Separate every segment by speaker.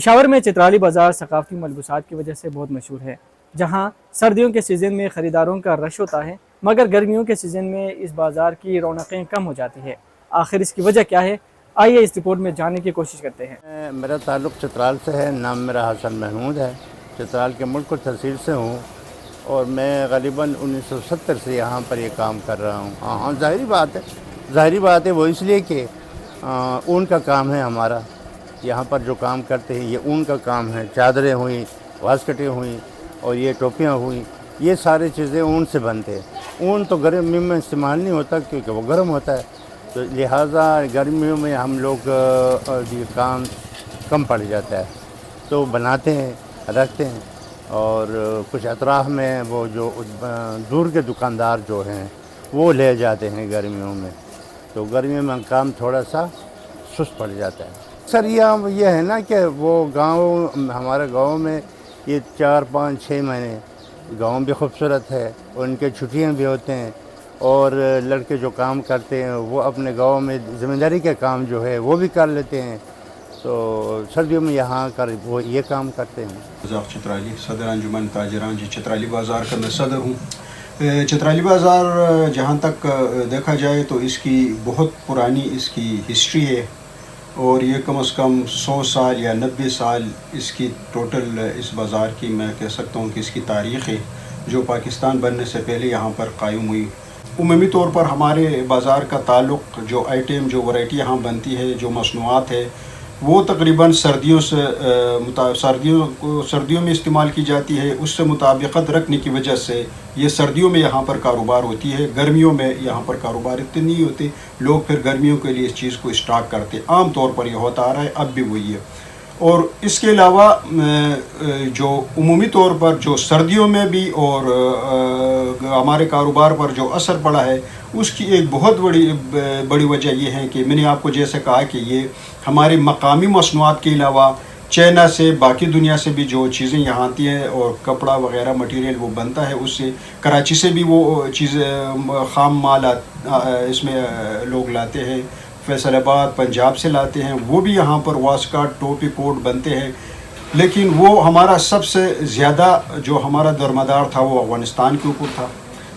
Speaker 1: پشاور میں چترالی بازار ثقافتی ملبوسات کی وجہ سے بہت مشہور ہے، جہاں سردیوں کے سیزن میں خریداروں کا رش ہوتا ہے، مگر گرمیوں کے سیزن میں اس بازار کی رونقیں کم ہو جاتی ہے۔ آخر اس کی وجہ کیا ہے؟ آئیے اس رپورٹ میں جاننے کی کوشش کرتے ہیں۔
Speaker 2: میرا تعلق چترال سے ہے، نام میرا حسن محمود ہے، چترال کے ملک و تحصیل سے ہوں اور میں غالباً 1970 سے یہاں پر یہ کام کر رہا ہوں۔ ہاں ظاہری بات ہے وہ اس لیے کہ اون کا کام ہے ہمارا، یہاں پر جو کام کرتے ہیں یہ اون کا کام ہے، چادریں ہوئیں، واسکٹیں ہوئیں اور یہ ٹوپیاں ہوئیں، یہ ساری چیزیں اون سے بنتے ہیں۔ اون تو گرمی میں استعمال نہیں ہوتا کیونکہ وہ گرم ہوتا ہے، تو لہٰذا گرمیوں میں ہم لوگ یہ کام کم پڑ جاتا ہے تو بناتے ہیں، رکھتے ہیں اور کچھ اطراف میں وہ جو دور کے دکاندار جو ہیں وہ لے جاتے ہیں گرمیوں میں، تو گرمیوں میں کام تھوڑا سا سست پڑ جاتا ہے۔ سر یہ ہے نا کہ وہ گاؤں، ہمارے گاؤں میں یہ 4 5 6 مہینے گاؤں بھی خوبصورت ہے، ان کے چھٹیاں بھی ہوتے ہیں اور لڑکے جو کام کرتے ہیں وہ اپنے گاؤں میں ذمہ داری کے کام جو ہے وہ بھی کر لیتے ہیں، تو سردیوں میں یہاں کر وہ یہ کام کرتے ہیں۔
Speaker 3: چترالی صدر انجمن تاجران جی چترالی بازار کا میں صدر ہوں۔ چترالی بازار جہاں تک دیکھا جائے تو اس کی بہت پرانی اس کی ہسٹری ہے اور یہ کم از کم 100 سال یا 90 سال اس کی ٹوٹل اس بازار کی میں کہہ سکتا ہوں کہ اس کی تاریخ ہے، جو پاکستان بننے سے پہلے یہاں پر قائم ہوئی۔ عمومی طور پر ہمارے بازار کا تعلق جو آئٹم، جو ورائٹی یہاں بنتی ہے، جو مصنوعات ہے، وہ تقریباً سردیوں میں استعمال کی جاتی ہے۔ اس سے مطابقت رکھنے کی وجہ سے یہ سردیوں میں یہاں پر کاروبار ہوتی ہے، گرمیوں میں یہاں پر کاروبار اتنے نہیں ہوتے، لوگ پھر گرمیوں کے لیے اس چیز کو اسٹاک کرتے، عام طور پر یہ ہوتا آ رہا ہے، اب بھی وہی ہے۔ اور اس کے علاوہ جو عمومی طور پر جو سردیوں میں بھی اور ہمارے کاروبار پر جو اثر پڑا ہے، اس کی ایک بہت بڑی وجہ یہ ہے کہ میں نے آپ کو جیسے کہا کہ یہ ہمارے مقامی مصنوعات کے علاوہ چائنا سے، باقی دنیا سے بھی جو چیزیں یہاں آتی ہیں اور کپڑا وغیرہ مٹیریل وہ بنتا ہے، اس سے کراچی سے بھی وہ چیزیں خام مال اس میں لوگ لاتے ہیں، فیصل آباد پنجاب سے لاتے ہیں، وہ بھی یہاں پر واسکٹ، ٹوپی، کوٹ بنتے ہیں۔ لیکن وہ ہمارا سب سے زیادہ جو ہمارا درمدار تھا وہ افغانستان کے اوپر تھا،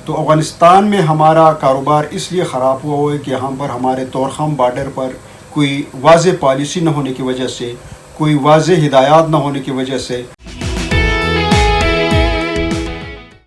Speaker 3: تو افغانستان میں ہمارا کاروبار اس لیے خراب ہوا ہے کہ یہاں پر ہمارے طورخم بارڈر پر کوئی واضح پالیسی نہ ہونے کی وجہ سے، کوئی واضح ہدایات نہ ہونے کی وجہ سے